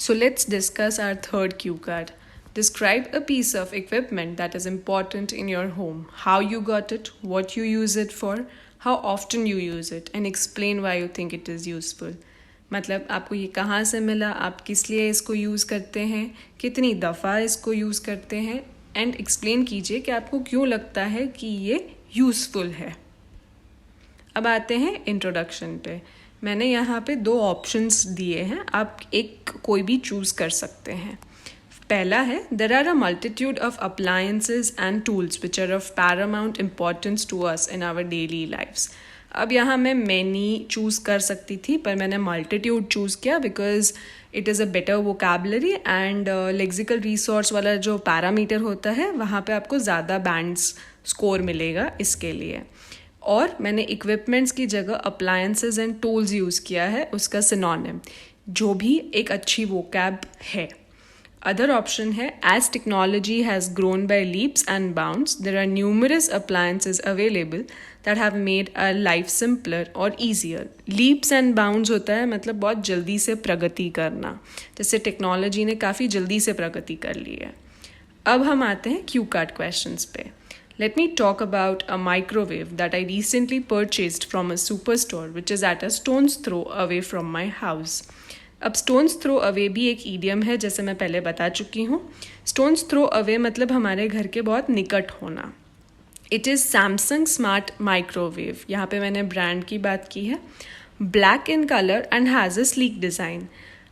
So let's discuss our third cue card. Describe a piece of equipment that is important in your home, how you got it, what you use it for, how often you use it, and explain why you think it is useful. मतलब आपको ये कहाँ से मिला, आप किस लिए इसको यूज़ करते हैं, कितनी दफ़ा इसको यूज़ करते हैं, एंड एक्सप्लेन कीजिए कि आपको क्यों लगता है कि ये यूज़फुल है. अब आते हैं इंट्रोडक्शन पे. मैंने यहाँ पे 2 ऑप्शंस दिए हैं, आप एक कोई भी चूज़ कर सकते हैं. पहला है, there are a multitude of appliances and tools which are of paramount importance to us in our daily lifes. अब यहाँ मैं मैनी चूज़ कर सकती थी, पर मैंने मल्टीट्यूड चूज़ किया because it is a better vocabulary and lexical resource वाला जो पैरामीटर होता है वहाँ पे आपको ज़्यादा बैंड्स स्कोर मिलेगा इसके लिए. और मैंने इक्विपमेंट्स की जगह अप्लायंसेस एंड टूल्स यूज़ किया है, उसका सिनोनिम, जो भी एक अच्छी वोकैब है. अदर ऑप्शन है, as technology has grown by leaps and bounds there are numerous appliances available that have made our life simpler और ईजियर. लीप्स एंड बाउंड्स होता है मतलब बहुत जल्दी से प्रगति करना, जैसे टेक्नोलॉजी ने काफ़ी जल्दी से प्रगति कर ली है. अब हम आते हैं क्यू कार्ड क्वेश्चंस पे. Let me talk about a microwave that I recently purchased from a superstore which is at a stone's throw away from my house. अब stone's throw away भी एक idiom है, जैसे मैं पहले बता चुकी हूँ. stone's throw away मतलब हमारे घर के बहुत निकट होना. It is Samsung Smart Microwave. यहाँ पे मैंने ब्रांड की बात की है. Black in color and has a sleek design.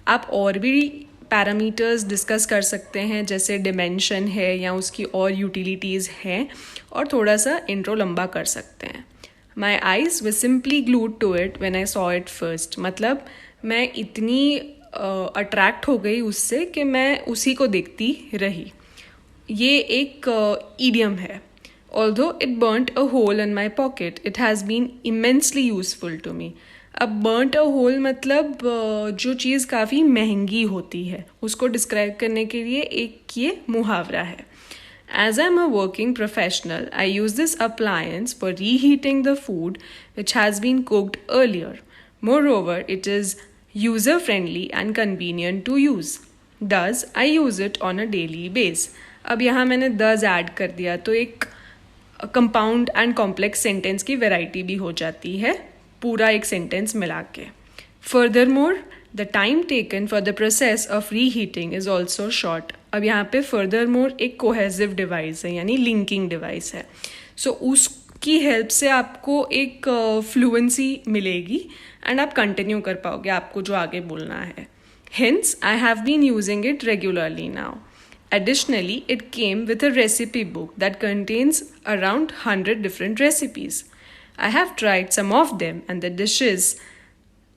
आप और भी पैरामीटर्स डिस्कस कर सकते हैं, जैसे डिमेंशन है या उसकी और यूटिलिटीज़ हैं, और थोड़ा सा इंट्रो लंबा कर सकते हैं. My eyes were simply glued to it when I saw it first. मतलब मैं इतनी अट्रैक्ट हो गई उससे कि मैं उसी को देखती रही. ये एक ईडियम है. Although it burnt a hole in my pocket it has been immensely useful to me. अब बर्न्ट अ होल मतलब जो चीज़ काफ़ी महंगी होती है उसको डिस्क्राइब करने के लिए एक ये मुहावरा है. As I am a working professional I use this appliance for reheating the food which has been cooked earlier. Moreover it is user friendly and convenient to use. Thus I use it on a daily base. अब यहाँ मैंने thus add कर दिया तो एक compound and complex sentence की variety भी हो जाती है पूरा एक सेंटेंस मिला के. Furthermore the time taken for the process of reheating is also short. अब यहाँ पे फर्दरमोर एक कोहेसिव डिवाइस है, यानी लिंकिंग डिवाइस है. सो उसकी हेल्प से आपको एक फ्लुएंसी मिलेगी एंड आप कंटिन्यू कर पाओगे आपको जो आगे बोलना है. Hence I have been using it regularly now. Additionally, it came with a recipe book that contains around 100 different recipes. I have tried some of them and the dishes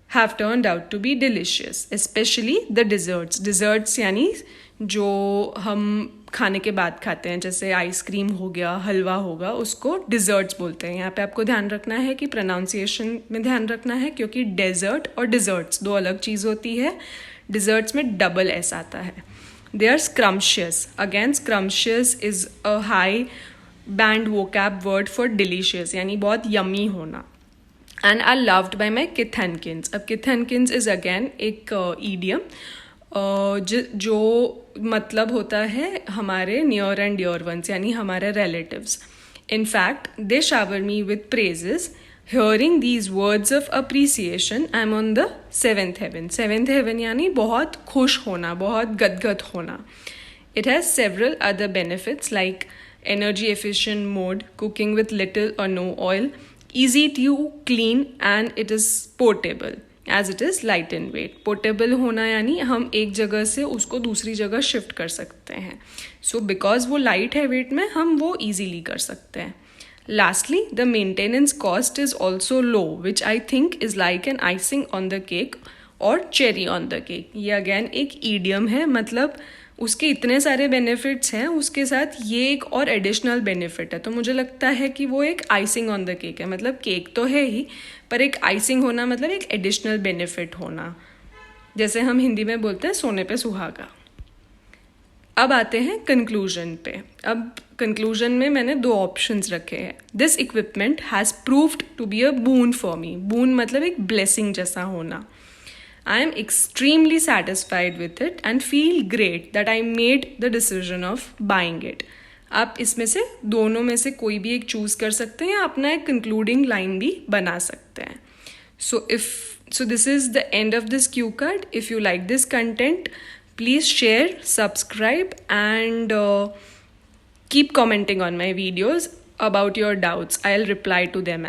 have turned out to be delicious, especially the desserts. Desserts यानी जो हम खाने के बाद खाते हैं, जैसे ice cream हो गया, हलवा होगा, उसको डिज़र्ट्स बोलते हैं. यहाँ पे आपको ध्यान रखना है कि प्रोनाउंसिएशन में ध्यान रखना है, क्योंकि डेजर्ट और डिज़र्ट्स 2 अलग चीज़ होती है. डिज़र्ट्स में डबल एस आता है. They are scrumptious. Again, scrumptious is a high band vocab word for delicious, यानी बहुत yummy होना. And are loved by my kithankins. अब kithankins is again एक idiom जो मतलब होता है हमारे near and dear ones, यानी हमारे relatives. In fact, they shower me with praises. Hearing these words of appreciation, I'm on the 7th heaven. 7th heaven यानी बहुत खुश होना, बहुत गदगद होना. It has several other benefits like energy efficient mode, cooking with little or no oil, easy to clean, and it is portable as it is light in weight. Portable होना यानी हम एक जगह से उसको दूसरी जगह शिफ्ट कर सकते हैं. So because वो light है weight में, हम वो easily कर सकते हैं. Lastly, the maintenance cost is also low, which I think is like an icing on the cake or cherry on the cake. ये again एक idiom है, मतलब उसके इतने सारे benefits हैं, उसके साथ ये एक और additional benefit है, तो मुझे लगता है कि वो एक icing on the cake है. मतलब केक तो है ही, पर एक icing होना मतलब एक additional benefit होना, जैसे हम हिंदी में बोलते हैं सोने पे सुहागा. अब आते हैं कंक्लूजन पे. अब कंक्लूजन में मैंने 2 ऑप्शंस रखे हैं. This equipment has proved to be a boon for me. Boon मतलब एक ब्लेसिंग जैसा होना. I am extremely satisfied with it and feel great that I made the decision of buying it. आप इसमें से दोनों में से कोई भी एक चूज कर सकते हैं या अपना एक कंक्लूडिंग लाइन भी बना सकते हैं. So this is the end of this cue card. If you like this content, please share, subscribe, and keep commenting on my videos about your doubts. I'll reply to them